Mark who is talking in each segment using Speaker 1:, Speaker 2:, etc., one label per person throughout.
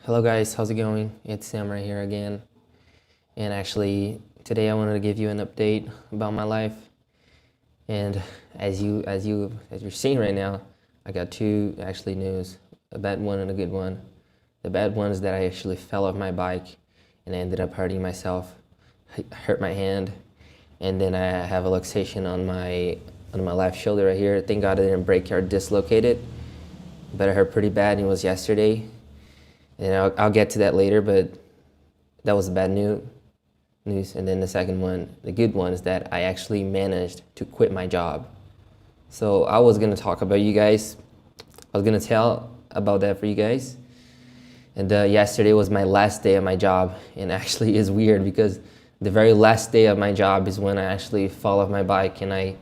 Speaker 1: Hello guys, how's it going? It's Sam right here again. And actually today I wanted to give you an update about my life. And as you're seeing right now, I got two actually news, a bad one and a good one. The bad one is that I actually fell off my bike and I ended up hurting myself, hurt my hand, and then I have a luxation on my left shoulder right here. Thank God I didn't break or dislocate it, but it hurt pretty bad and it was yesterday. And I'll get to that later, but that was the bad news. And then the second one, the good one, is that I actually managed to quit my job. So I was gonna talk about you guys. I was gonna tell about that for you guys. And yesterday was my last day of my job, and actually is weird because the very last day of my job is when I actually fall off my bike and I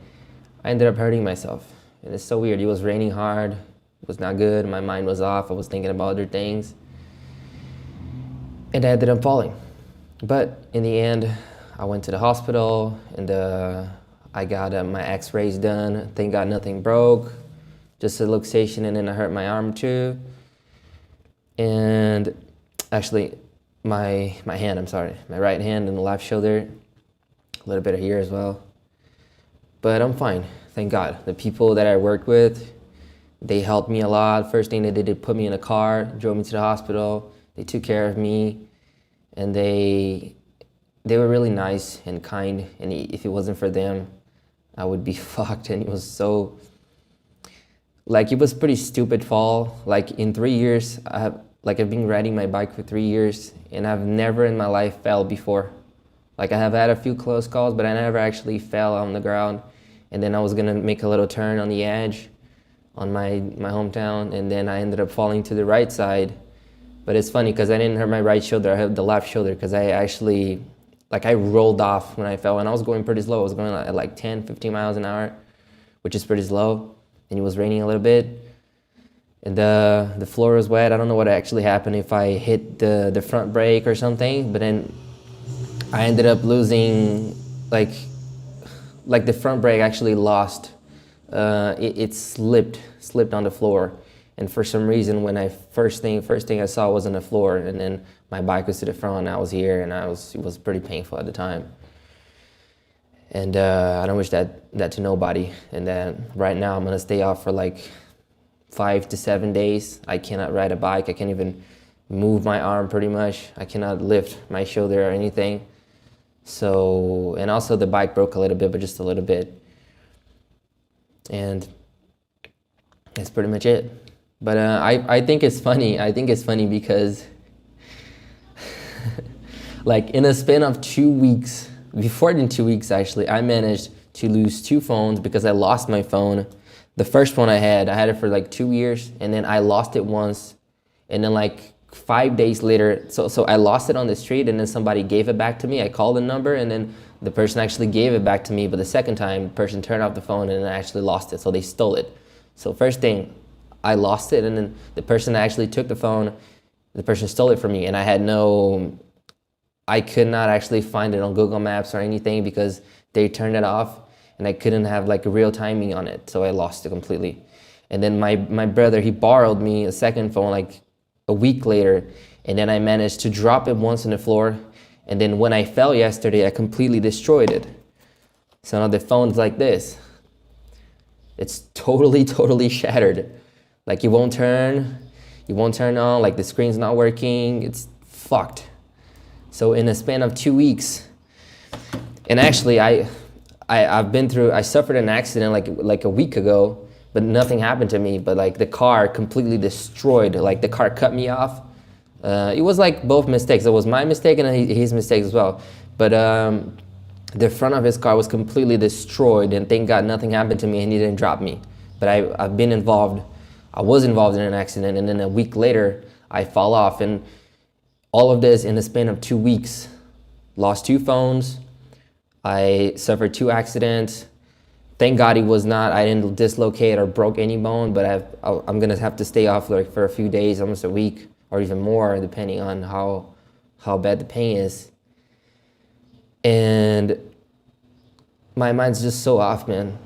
Speaker 1: ended up hurting myself. And it's so weird. It was raining hard. It was not good. My mind was off. I was thinking about other things. And I ended up falling. But in the end, I went to the hospital and I got my x-rays done. Thank God nothing broke, just a luxation, and then I hurt my arm too. And actually my hand, my right hand and the left shoulder, a little bit of here as well. But I'm fine, thank God. The people that I worked with, they helped me a lot. First thing they did, they put me in a car, drove me to the hospital. They took care of me, and they were really nice and kind. And if it wasn't for them, I would be fucked. And it was so, it was pretty stupid fall. Like in 3 years, I've been riding my bike for 3 years, and I've never in my life fell before. Like I have had a few close calls, but I never actually fell on the ground. And then I was gonna make a little turn on the edge on my hometown, and then I ended up falling to the right side. But it's funny because I didn't hurt my right shoulder, I hurt the left shoulder because I actually, I rolled off when I fell, and I was going pretty slow. I was going at like 10, 15 miles an hour, which is pretty slow, and it was raining a little bit. And the floor was wet. I don't know what actually happened, if I hit the front brake or something, but then I ended up losing, the front brake actually lost. It slipped on the floor. And for some reason, when first thing I saw was on the floor, and then my bike was to the front, and I was here, and it was pretty painful at the time. And I don't wish that to nobody. And then right now I'm gonna stay off for like 5 to 7 days. I cannot ride a bike. I can't even move my arm pretty much. I cannot lift my shoulder or anything. So, and also the bike broke a little bit, but just a little bit. And that's pretty much it. But I think it's funny. I think it's funny because in a span of 2 weeks, before than 2 weeks actually, I managed to lose 2 phones because I lost my phone. The first one I had it for like 2 years, and then I lost it once, and then 5 days later, so I lost it on the street, and then somebody gave it back to me. I called the number, and then the person actually gave it back to me, but the second time, the person turned off the phone and I actually lost it, so they stole it. So first thing, I lost it, and then the person that actually took the phone, the person stole it from me, and I could not actually find it on Google Maps or anything because they turned it off, and I couldn't have real timing on it, so I lost it completely. And then my brother, he borrowed me a second phone a week later, and then I managed to drop it once on the floor, and then when I fell yesterday, I completely destroyed it. So now the phone's like this. It's totally shattered. It won't turn on, the screen's not working, it's fucked. So in a span of 2 weeks, and actually I suffered an accident like a week ago, but nothing happened to me, but the car completely destroyed, the car cut me off. It was both mistakes. It was my mistake and his mistake as well. But the front of his car was completely destroyed, and thank God nothing happened to me and he didn't drop me. But I was involved in an accident, and then a week later, I fall off, and all of this in the span of 2 weeks. Lost 2 phones, I suffered 2 accidents. Thank God I didn't dislocate or broke any bone, but I'm gonna have to stay off for a few days, almost a week, or even more, depending on how bad the pain is. And my mind's just so off, man.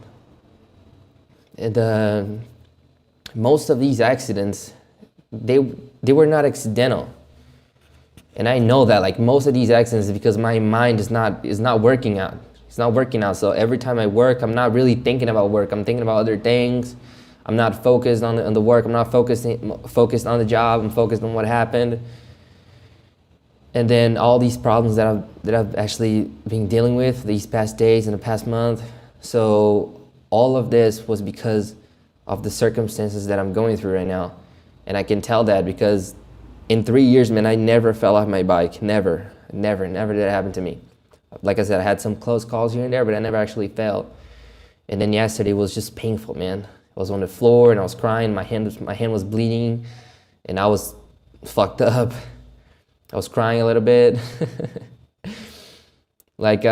Speaker 1: And most of these accidents, they were not accidental. And I know that like most of these accidents is because my mind is not working out. It's not working out. So every time I work, I'm not really thinking about work. I'm thinking about other things. I'm not focused on the work. I'm not focused on the job. I'm focused on what happened. And then all these problems that I've actually been dealing with these past days and the past month. So all of this was because of the circumstances that I'm going through right now. And I can tell that because in 3 years, man, I never fell off my bike. Never did it happen to me. Like I said, I had some close calls here and there, but I never actually fell. And then yesterday was just painful, man. I was on the floor and I was crying. My hand was bleeding, and I was fucked up. I was crying a little bit. Like,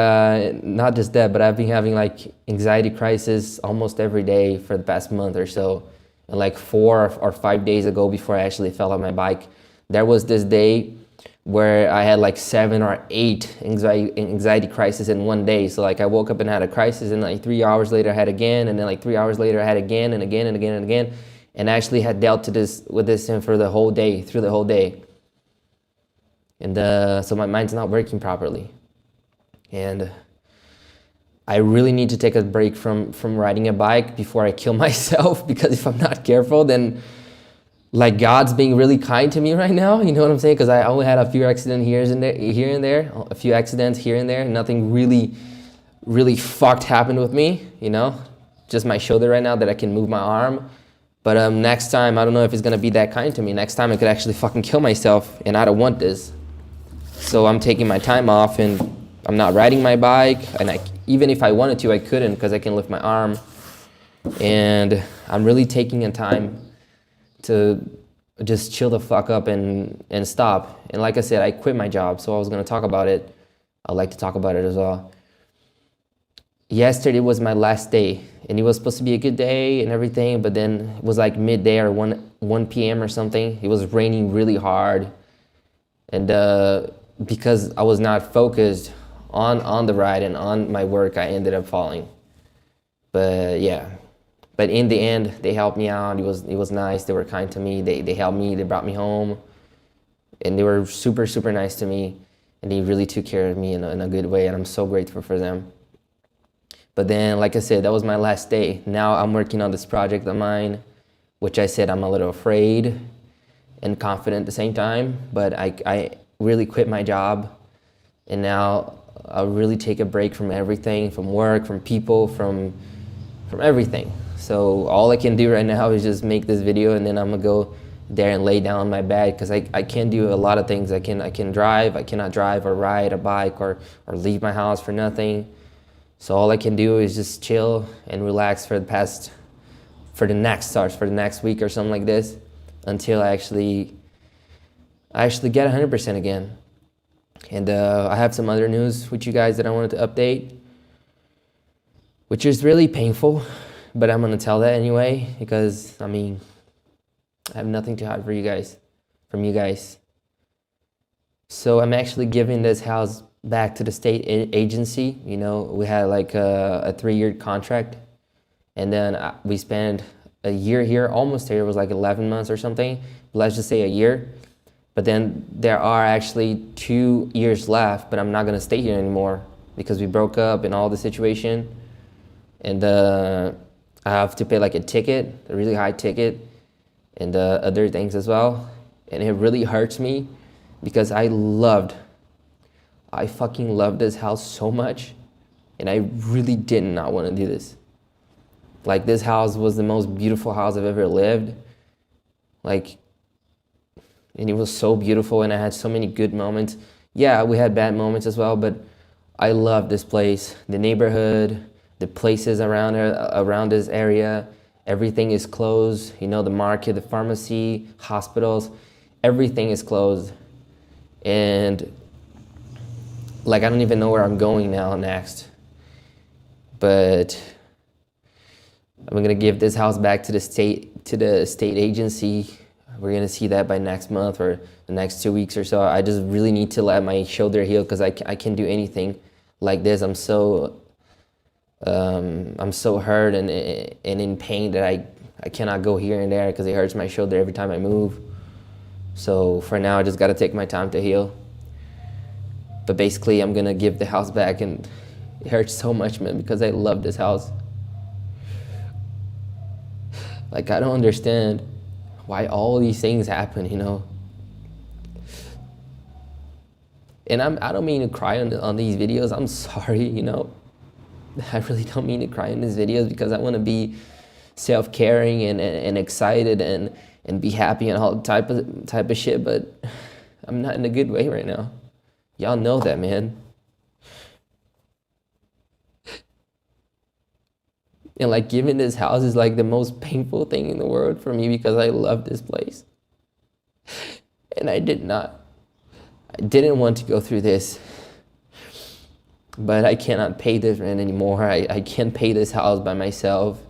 Speaker 1: not just that, but I've been having like anxiety crisis almost every day for the past month or so. And like 4 or 5 days ago, before I actually fell off my bike, there was this day where I had like 7 or 8 anxiety crises in one day. So like I woke up and had a crisis, and like 3 hours later I had again, and then like 3 hours later I had again and again and again and again. And I actually had dealt with this for the whole day, through the whole day. And so my mind's not working properly. And I really need to take a break from riding a bike before I kill myself, because if I'm not careful, then like God's being really kind to me right now, you know what I'm saying? Because I only had a few accidents here and there. Nothing really fucked happened with me, you know? Just my shoulder right now that I can move my arm. But next time, I don't know if it's gonna be that kind to me. Next time I could actually fucking kill myself, and I don't want this. So I'm taking my time off, and I'm not riding my bike, and even if I wanted to, I couldn't, because I can lift my arm. And I'm really taking a time to just chill the fuck up and stop. And like I said, I quit my job, so I was gonna talk about it. I'd like to talk about it as well. Yesterday was my last day, and it was supposed to be a good day and everything, but then it was like midday or 1 p.m. or something. It was raining really hard, and because I was not focused on the ride and on my work, I ended up falling. But yeah. But in the end, they helped me out. It was nice. They were kind to me. They helped me. They brought me home, and they were super, super nice to me. And they really took care of me in a good way, and I'm so grateful for them. But then, like I said, that was my last day. Now I'm working on this project of mine, which I said I'm a little afraid and confident at the same time. But I really quit my job, and now I'll really take a break from everything, from work, from people, from everything. So all I can do right now is just make this video, and then I'm gonna go there and lay down on my bed, because I can't do a lot of things. I can drive, I cannot drive or ride a bike or leave my house for nothing. So all I can do is just chill and relax for the next week or something like this, until I actually get 100% again. And I have some other news with you guys that I wanted to update, which is really painful. But I'm gonna tell that anyway, because I mean, I have nothing to hide from you guys. So I'm actually giving this house back to the state agency. You know, we had like a 3-year contract, and then we spent a year here, almost here. It was like 11 months or something. Let's just say a year. But then there are actually 2 years left, but I'm not gonna stay here anymore because we broke up and all the situation. And I have to pay like a ticket, a really high ticket, and other things as well. And it really hurts me because I fucking loved this house so much, and I really did not want to do this. Like, this house was the most beautiful house I've ever lived. Like, and it was so beautiful, and I had so many good moments. Yeah, we had bad moments as well, but I love this place, the neighborhood, the places around this area. Everything is closed. You know, the market, the pharmacy, hospitals, everything is closed. And like, I don't even know where I'm going next. But I'm gonna give this house back to the state agency. We're gonna see that by next month or the next 2 weeks or so. I just really need to let my shoulder heal, because I can't do anything like this. I'm so hurt and in pain that I cannot go here and there, because it hurts my shoulder every time I move. So for now, I just gotta take my time to heal. But basically, I'm gonna give the house back, and it hurts so much, man, because I love this house. Like, I don't understand why all these things happen, you know? And I don't mean to cry on these videos. I'm sorry, you know? I really don't mean to cry in these videos because I want to be self-caring and excited and be happy and all type of shit, but I'm not in a good way right now. Y'all know that, man. And like giving this house is like the most painful thing in the world for me because I love this place. And I didn't want to go through this, but I cannot pay this rent anymore. I can't pay this house by myself.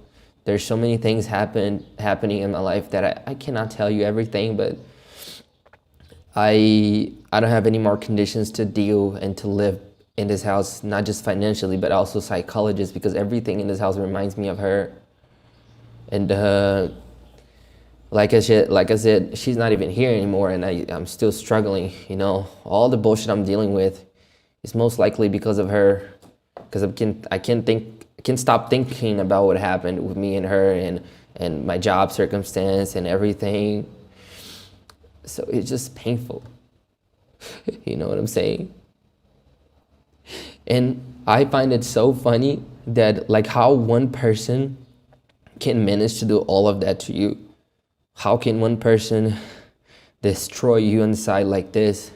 Speaker 1: There's so many things happening in my life that I cannot tell you everything, but I don't have any more conditions to deal and to live in this house, not just financially, but also psychologist, because everything in this house reminds me of her. And like I said, she's not even here anymore, and I'm still struggling, you know. All the bullshit I'm dealing with is most likely because of her, because I can't stop thinking about what happened with me and her and my job circumstance and everything. So it's just painful. You know what I'm saying? And I find it so funny that like how one person can manage to do all of that to you. How can one person destroy you inside like this?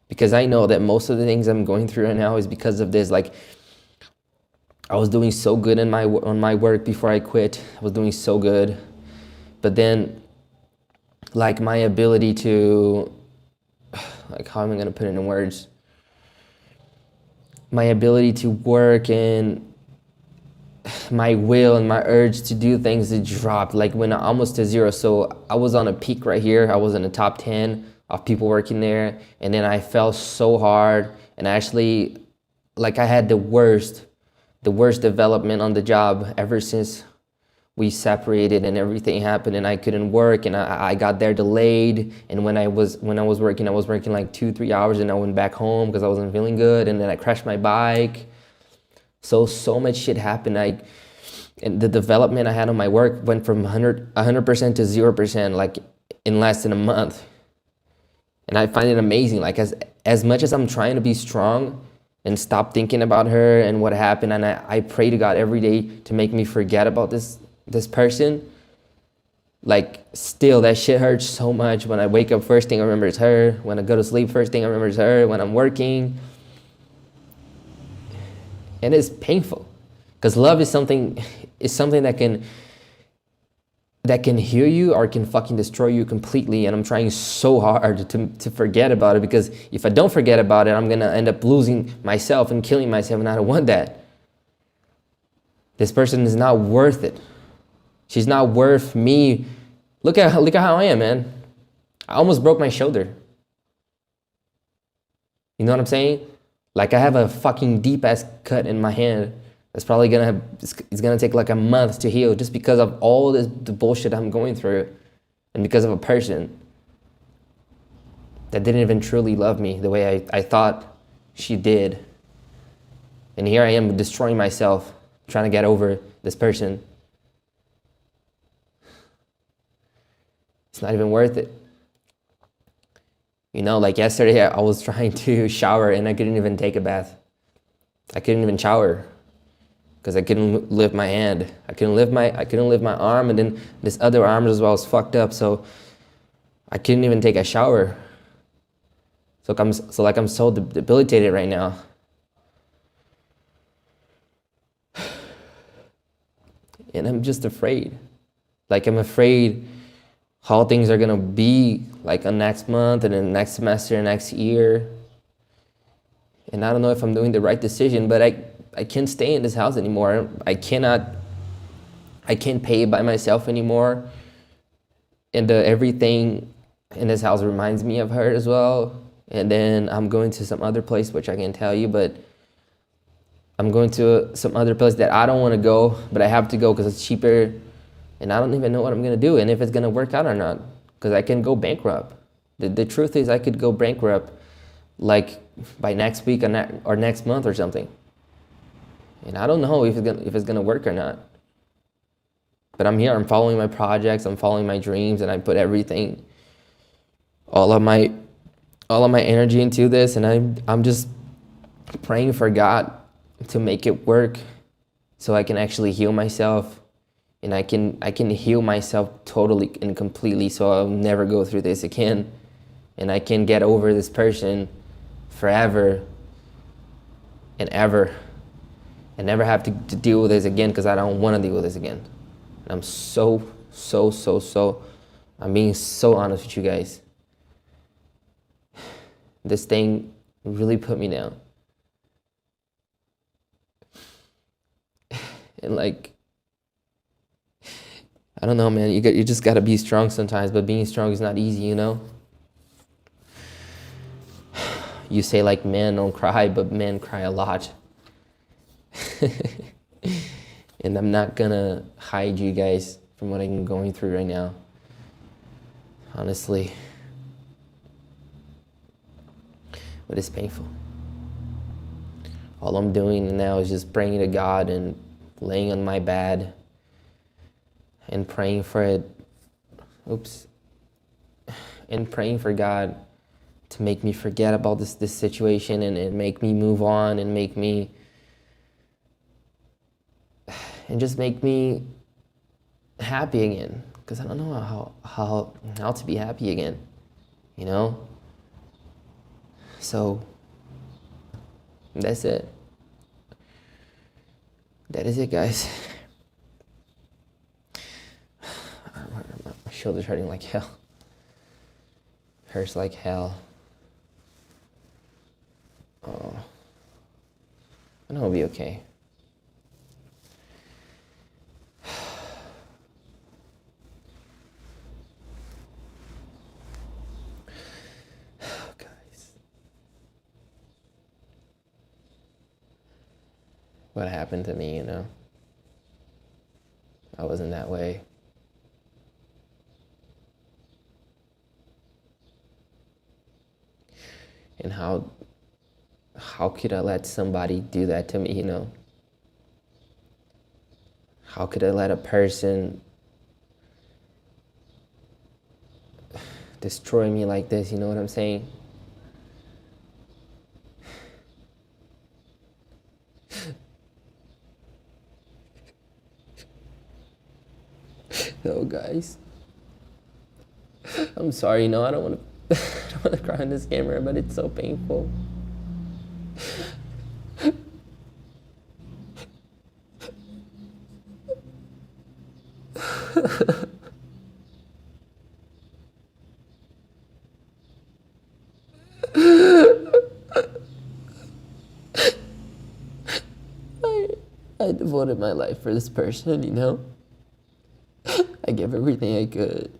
Speaker 1: Because I know that most of the things I'm going through right now is because of this. Like, I was doing so good on my work before I quit. I was doing so good. But then, like, my ability to, like, how am I going to put it in words? My ability to work and my will and my urge to do things, it dropped, like went almost to zero. So I was on a peak right here. I was in the top 10 of people working there. And then I fell so hard, and actually, like, I had the worst development on the job ever since we separated and everything happened, and I couldn't work, and I got there delayed. And when I was working, I was working like 2-3 hours, and I went back home because I wasn't feeling good, and then I crashed my bike. So much shit happened. And the development I had on my work went from 100% to 0%, like in less than a month. And I find it amazing. Like, as much as I'm trying to be strong and stop thinking about her and what happened, and I pray to God every day to make me forget about this person, like, still that shit hurts so much. When I wake up, first thing I remember is her. When I go to sleep, first thing I remember is her. When I'm working, and it's painful, because love is something that can heal you or can fucking destroy you completely. And I'm trying so hard to forget about it, because if I don't forget about it, I'm gonna end up losing myself and killing myself, and I don't want that. This person is not worth it. She's not worth me. Look at how I am, man. I almost broke my shoulder. You know what I'm saying? Like, I have a fucking deep ass cut in my hand that's probably it's gonna take like a month to heal, just because of all the bullshit I'm going through, and because of a person that didn't even truly love me the way I thought she did. And here I am destroying myself, trying to get over this person. It's not even worth it. You know, like yesterday I was trying to shower and I couldn't even take a bath. I couldn't even shower because I couldn't lift my hand. I couldn't lift my arm, and then this other arm as well was fucked up, so I couldn't even take a shower. So I'm so debilitated right now. And I'm just afraid. Like, I'm afraid how things are gonna be like next month and then next semester and next year. And I don't know if I'm doing the right decision, but I can't stay in this house anymore. I can't pay it by myself anymore. And everything in this house reminds me of her as well. And then I'm going to some other place, which I can't tell you, but I'm going to some other place that I don't want to go, but I have to go because it's cheaper. And I don't even know what I'm going to do and if it's going to work out or not, because I can go bankrupt. The truth is, I could go bankrupt like by next week or next month or something. And I don't know if it's gonna work or not. But I'm here. I'm following my projects. I'm following my dreams, and I put everything, all of my energy into this. And I'm just praying for God to make it work, so I can actually heal myself, and I can heal myself totally and completely, so I'll never go through this again, and I can get over this person forever and ever, and never have to deal with this again, because I don't want to deal with this again. And I'm I'm being so honest with you guys. This thing really put me down. And like, I don't know, man, you just gotta be strong sometimes, but being strong is not easy, you know? You say like, men don't cry, but men cry a lot. And I'm not gonna hide you guys from what I'm going through right now. Honestly. But it's painful. All I'm doing now is just praying to God and laying on my bed and praying for it. And praying for God to make me forget about this situation, and make me move on, and just make me happy again, because I don't know how to be happy again, you know? So that's it. That is it, guys. My shoulder's hurting like hell. Hurts like hell. Oh, I know it'll be okay. Guys, what happened to me, you know? I wasn't that way. And how could I let somebody do that to me, you know? How could I let a person destroy me like this, you know what I'm saying? No, guys. I'm sorry, I don't want to cry on this camera, but it's so painful. I devoted my life for this person, you know? I gave everything I could.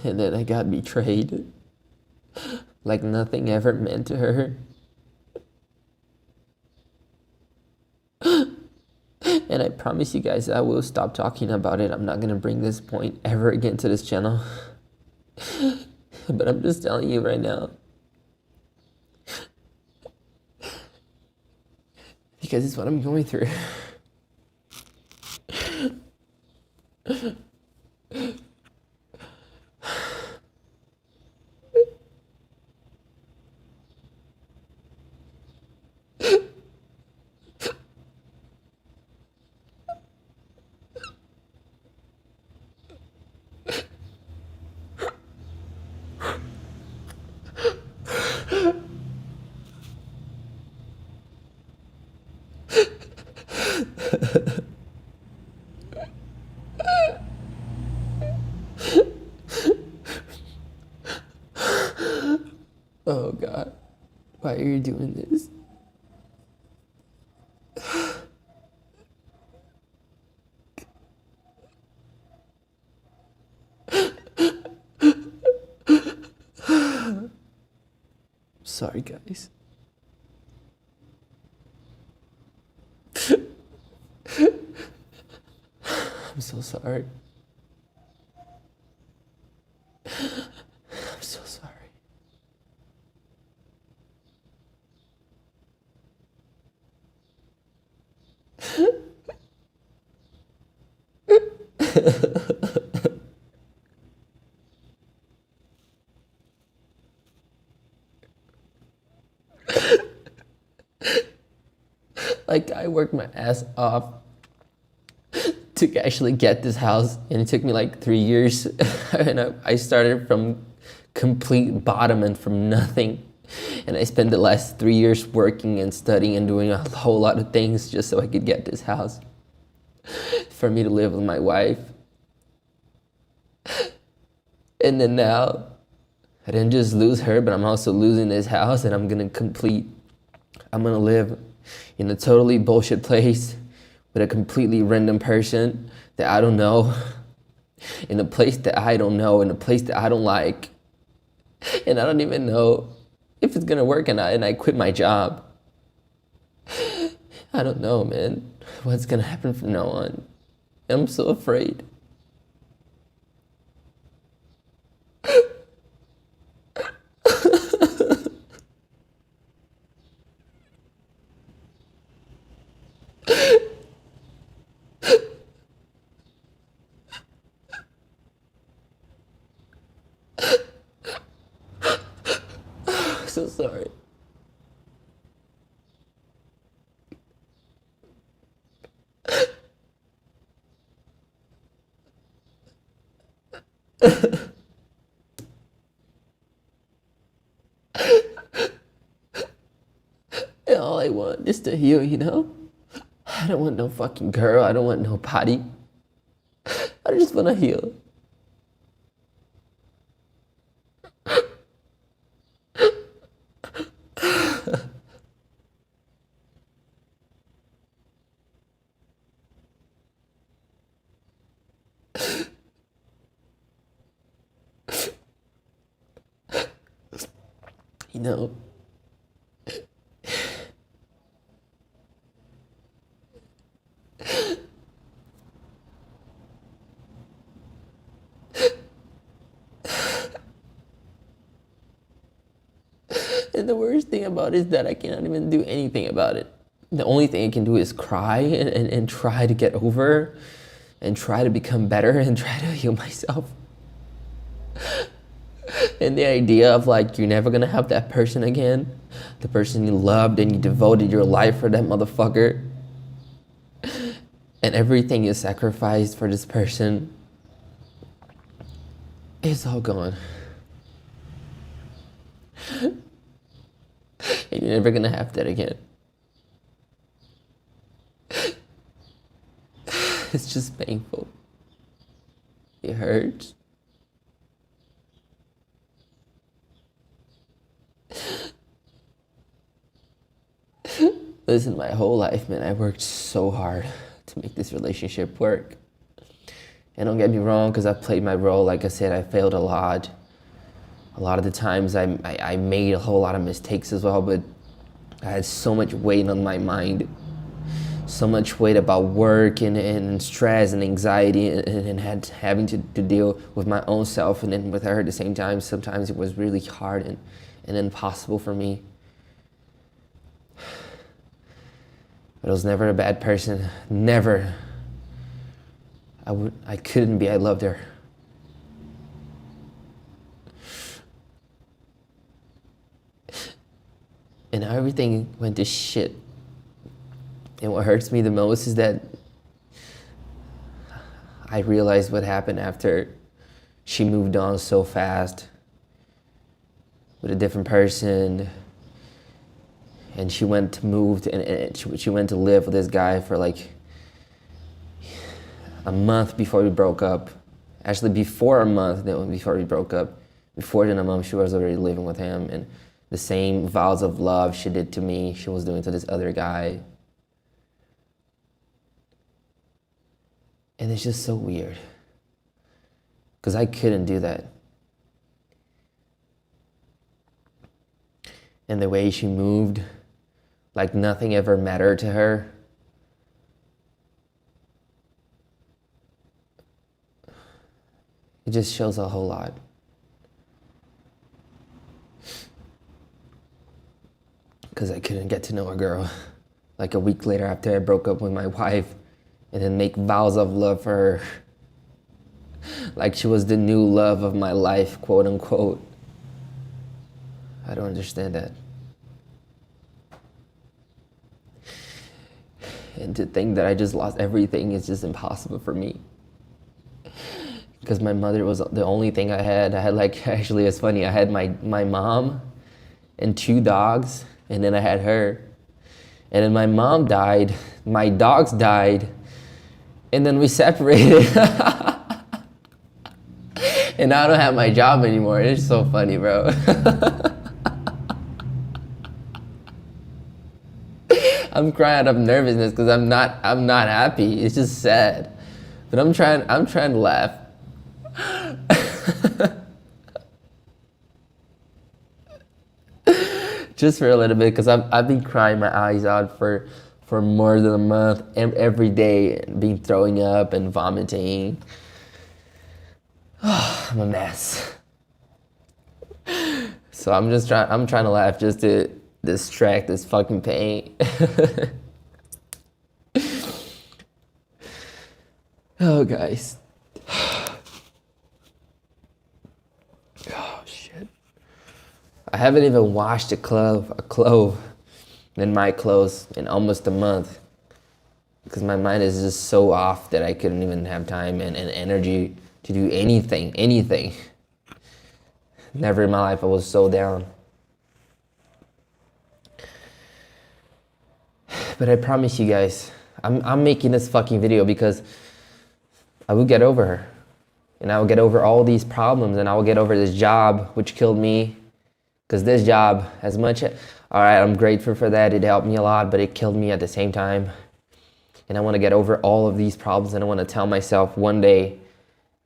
Speaker 1: And then I got betrayed. Like nothing ever meant to her. And I promise you guys I will stop talking about it. I'm not gonna bring this point ever again to this channel. But I'm just telling you right now. Because it's what I'm going through. Oh God, why are you doing this? Sorry, guys. I'm so sorry. Like, I worked my ass off to actually get this house, and it took me like 3 years. And I started from complete bottom and from nothing. And I spent the last 3 years working and studying and doing a whole lot of things just so I could get this house for me to live with my wife. And then now, I didn't just lose her, but I'm also losing this house, and I'm gonna live in a totally bullshit place with a completely random person that I don't know, in a place that I don't know, in a place that I don't like. And I don't even know if it's gonna work, and I quit my job. I don't know, man, what's gonna happen from now on. I'm so afraid. So sorry. And all I want is to heal, you know? I don't want no fucking girl. I don't want no potty. I just want to heal. You know, and the worst thing about it is that I cannot even do anything about it. The only thing I can do is cry and try to get over and try to become better and try to heal myself. And the idea of like, you're never gonna have that person again, the person you loved and you devoted your life for that motherfucker, and everything you sacrificed for this person, it's all gone. And you're never gonna have that again. It's just painful. It hurts. Listen, my whole life, man, I worked so hard to make this relationship work. And don't get me wrong, because I played my role. Like I said, I failed a lot. A lot of the times I made a whole lot of mistakes as well, but I had so much weight on my mind. So much weight about work and stress and anxiety and having to deal with my own self and then with her at the same time. Sometimes it was really hard and impossible for me. But I was never a bad person, never. I couldn't be, I loved her. And now everything went to shit. And what hurts me the most is that I realized what happened after she moved on so fast with a different person. And she went to she went to live with this guy for like a month before we broke up. Actually, before a month before we broke up. Before then a month, she was already living with him. And the same vows of love she did to me, she was doing to this other guy. And it's just so weird. Because I couldn't do that. And the way she moved, like nothing ever mattered to her. It just shows a whole lot. Because I couldn't get to know a girl. Like a week later after I broke up with my wife, and then make vows of love for her. Like she was the new love of my life, quote unquote. I don't understand that. And to think that I just lost everything is just impossible for me. Because my mother was the only thing I had. I had like, actually it's funny, I had my mom and 2 dogs, and then I had her. And then my mom died, my dogs died, and then we separated. And now I don't have my job anymore. It's so funny, bro. I'm crying out of nervousness because I'm not happy. It's just sad. But I'm trying to laugh. Just for a little bit, because I've been crying my eyes out for more than a month, every day, being throwing up and vomiting. I'm a mess. So I'm trying to laugh just to distract this fucking pain. Oh, guys. Oh, shit. I haven't even washed a clove in my clothes in almost a month, because my mind is just so off that I couldn't even have time and energy to do anything. Never in my life I was so down. But I promise you guys, I'm making this fucking video because I will get over her. And I will get over all these problems, and I will get over this job which killed me. Because this job, as much, alright, I'm grateful for that, it helped me a lot, but it killed me at the same time. And I want to get over all of these problems, and I want to tell myself one day,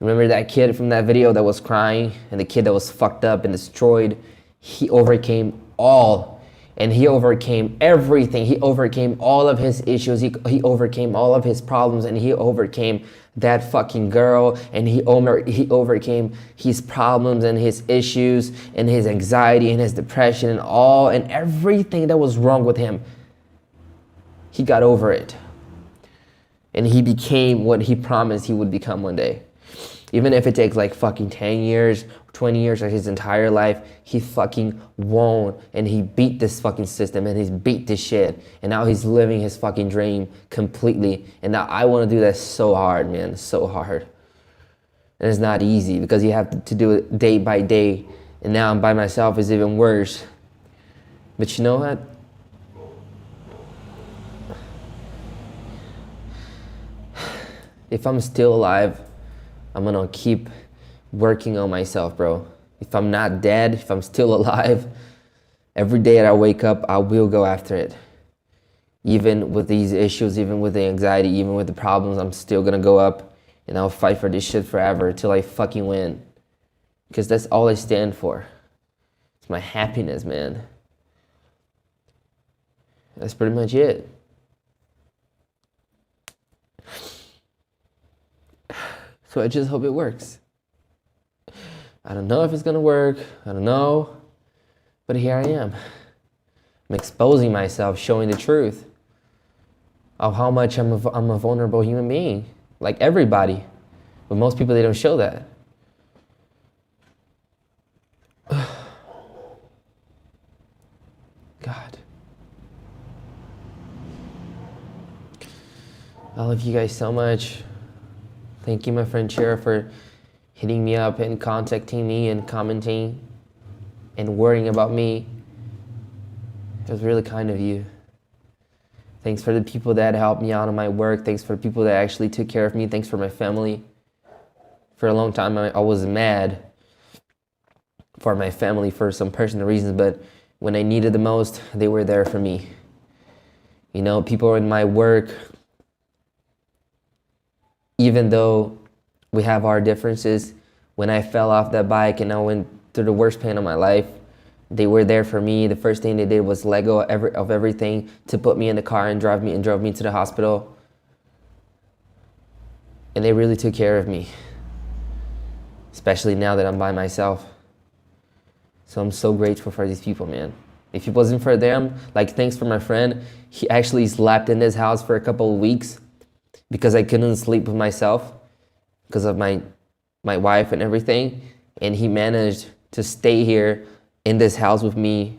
Speaker 1: remember that kid from that video that was crying, and the kid that was fucked up and destroyed? He overcame all, and he overcame everything. He overcame all of his issues, he overcame all of his problems, and he overcame that fucking girl, and he overcame his problems and his issues and his anxiety and his depression and everything that was wrong with him. He got over it, and he became what he promised he would become one day. Even if it takes like fucking 10 years, 20 years, or his entire life, he fucking won, and he beat this fucking system, and he's beat this shit, and now he's living his fucking dream completely. And now I want to do that so hard, man, so hard. And it's not easy because you have to do it day by day, and now I'm by myself, is even worse. But you know what? If I'm still alive, I'm gonna keep working on myself, bro. If I'm not dead, if I'm still alive, every day that I wake up, I will go after it. Even with these issues, even with the anxiety, even with the problems, I'm still gonna go up, and I'll fight for this shit forever until I fucking win. Because that's all I stand for. It's my happiness, man. That's pretty much it. So I just hope it works. I don't know if it's gonna work, I don't know, but here I am. I'm exposing myself, showing the truth of how much I'm a vulnerable human being, like everybody. But most people, they don't show that. God. I love you guys so much. Thank you, my friend Chira, for hitting me up and contacting me and commenting and worrying about me. It was really kind of you. Thanks for the people that helped me out on my work. Thanks for the people that actually took care of me. Thanks for my family. For a long time, I was mad for my family for some personal reasons, but when I needed the most, they were there for me. You know, people in my work, even though we have our differences, when I fell off that bike and I went through the worst pain of my life, they were there for me. The first thing they did was let go of everything to put me in the car and drove me to the hospital. And they really took care of me, especially now that I'm by myself. So I'm so grateful for these people, man. If it wasn't for them, like, thanks for my friend. He actually slept in this house for a couple of weeks because I couldn't sleep with myself because of my my wife and everything, and he managed to stay here in this house with me,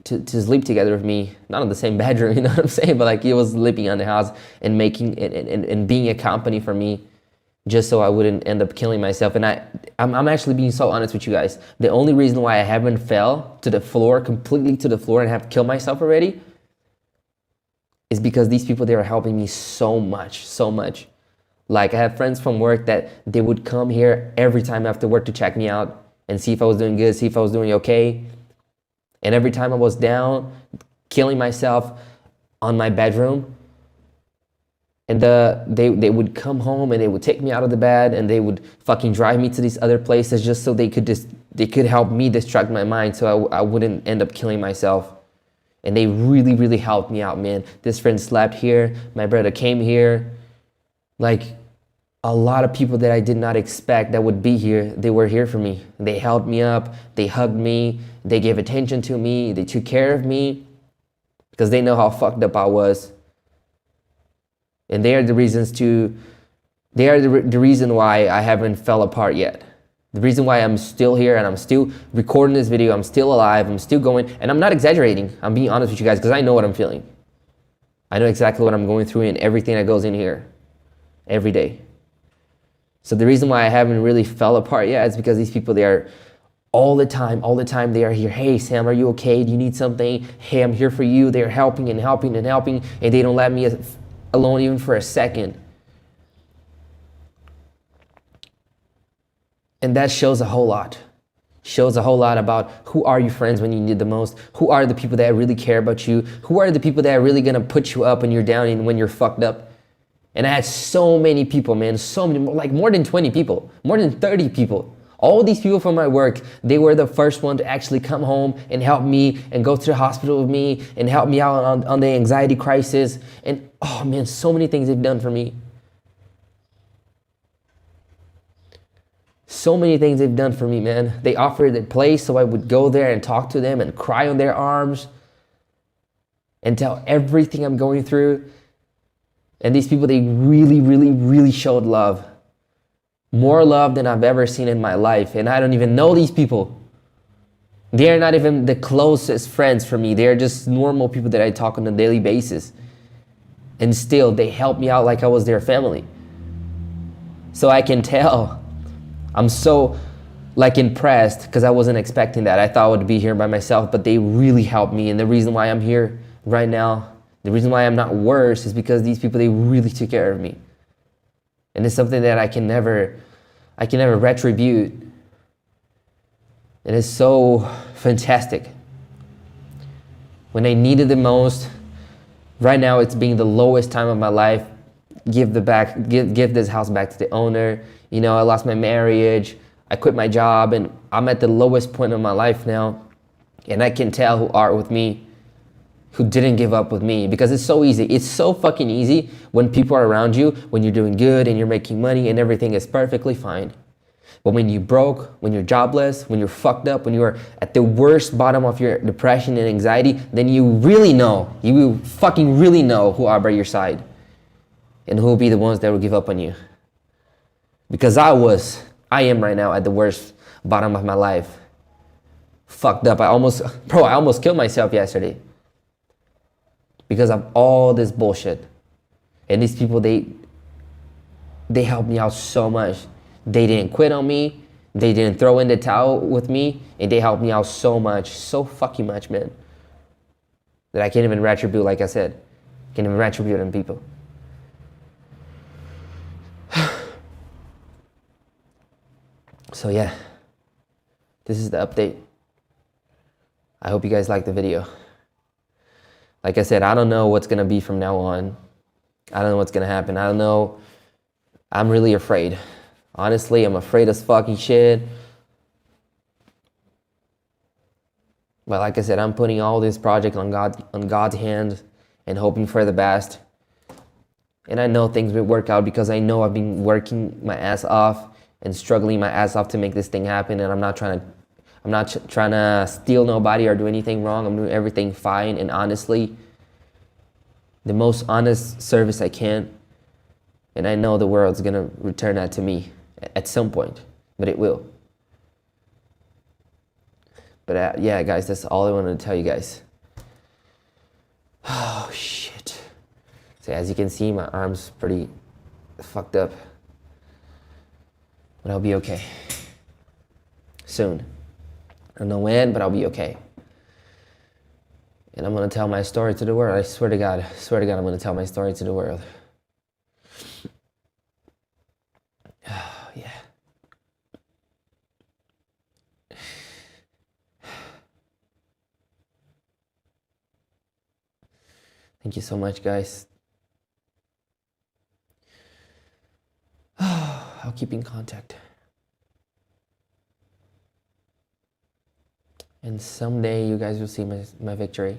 Speaker 1: to sleep together with me, not in the same bedroom, you know what I'm saying, but like he was living on the house and making and being a company for me, just so I wouldn't end up killing myself. And I'm actually being so honest with you guys. The only reason why I haven't fell to the floor, completely to the floor, and have killed myself already is because these people, they are helping me so much, so much. Like I have friends from work that they would come here every time after work to check me out and see if I was doing good, see if I was doing okay. And every time I was down, killing myself on my bedroom, and they would come home and they would take me out of the bed and they would fucking drive me to these other places just so they could help me distract my mind so I wouldn't end up killing myself. And they really, really helped me out, man. This friend slept here, my brother came here. Like a lot of people that I did not expect that would be here, they were here for me. They held me up, they hugged me, they gave attention to me, they took care of me because they know how fucked up I was. And they are the reason why I haven't fell apart yet. The reason why I'm still here and I'm still recording this video, I'm still alive, I'm still going, and I'm not exaggerating. I'm being honest with you guys because I know what I'm feeling. I know exactly what I'm going through and everything that goes in here every day. So the reason why I haven't really fell apart yet is because these people, they are all the time, they are here. Hey, Sam, are you okay? Do you need something? Hey, I'm here for you. They're helping and helping and helping, and they don't let me alone even for a second. And that shows a whole lot. Shows a whole lot about who are your friends when you need the most, who are the people that really care about you, who are the people that are really gonna put you up when you're down and when you're fucked up. And I had so many people, man, so many, like more than 20 people, more than 30 people. All these people from my work, they were the first one to actually come home and help me and go to the hospital with me and help me out on the anxiety crisis. And oh man, so many things they've done for me. So many things they've done for me, man. They offered a place so I would go there and talk to them and cry on their arms and tell everything I'm going through. And these people, they really, really, really showed love. More love than I've ever seen in my life. And I don't even know these people. They are not even the closest friends for me. They are just normal people that I talk on a daily basis. And still, they help me out like I was their family. So I can tell. I'm so impressed because I wasn't expecting that. I thought I would be here by myself, but they really helped me. And the reason why I'm here right now, the reason why I'm not worse is because these people, they really took care of me. And it's something that I can never retribute. And it's so fantastic. When I needed the most, right now it's being the lowest time of my life. Give this house back to the owner. You know, I lost my marriage. I quit my job and I'm at the lowest point of my life now. And I can tell who are with me, who didn't give up with me, because it's so easy. It's so fucking easy when people are around you, when you're doing good and you're making money and everything is perfectly fine. But when you're broke, when you're jobless, when you're fucked up, when you're at the worst bottom of your depression and anxiety, then you really know, you will fucking really know who are by your side and who will be the ones that will give up on you. Because I am right now at the worst bottom of my life. Fucked up. I almost killed myself yesterday. Because of all this bullshit. And these people, they helped me out so much. They didn't quit on me. They didn't throw in the towel with me. And they helped me out so much, so fucking much, man. That I can't even retribute, like I said. Can't even retribute on people. So yeah, this is the update. I hope you guys liked the video. Like I said, I don't know what's gonna be from now on. I don't know what's gonna happen. I don't know. I'm really afraid. Honestly, I'm afraid of fucking shit. But like I said, I'm putting all this project on God's hands and hoping for the best. And I know things will work out because I know I've been working my ass off and struggling my ass off to make this thing happen. And I'm not trying to steal nobody or do anything wrong. I'm doing everything fine and honestly, the most honest service I can. And I know the world's gonna return that to me at some point, but it will. But yeah, guys, that's all I wanted to tell you guys. Oh, shit. So as you can see, my arm's pretty fucked up. But I'll be okay. Soon. I don't know when, but I'll be okay. And I'm going to tell my story to the world. I swear to God. I swear to God, I'm going to tell my story to the world. Oh, yeah. Thank you so much, guys. I'll keep in contact. And someday you guys will see my victory.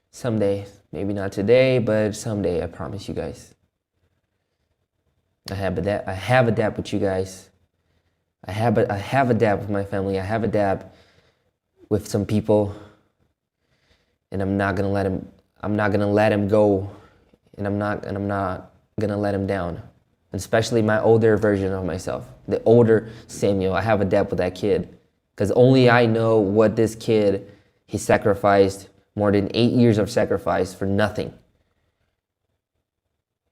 Speaker 1: Someday. Maybe not today, but someday, I promise you guys. I have a dab with you guys. I have a dab with my family. I have a dab with some people. And I'm not gonna let him go. And I'm not gonna let him down. And especially my older version of myself. The older Samuel. I have a dab with that kid. Because only I know what this kid, he sacrificed more than 8 years of sacrifice for nothing.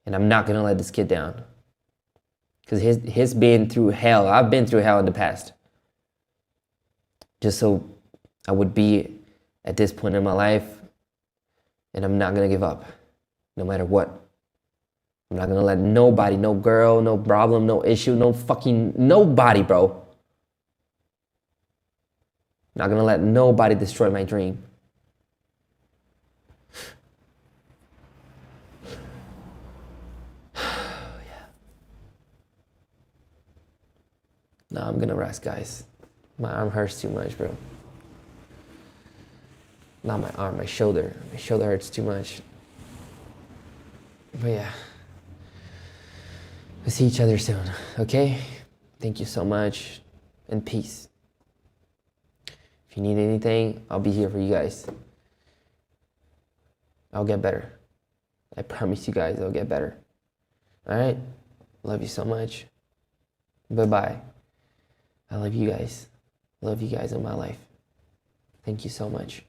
Speaker 1: And I'm not going to let this kid down. Because he's been through hell. I've been through hell in the past. Just so I would be at this point in my life. And I'm not going to give up. No matter what. I'm not going to let nobody, no girl, no problem, no issue, no fucking nobody, bro. Not gonna let nobody destroy my dream. Yeah. Now I'm gonna rest, guys. My arm hurts too much, bro. Not my arm, my shoulder. My shoulder hurts too much. But yeah. We'll see each other soon, okay? Thank you so much, and peace. If you need anything, I'll be here for you guys. I'll get better. I promise you guys I'll get better. All right? Love you so much. Bye-bye. I love you guys. Love you guys in my life. Thank you so much.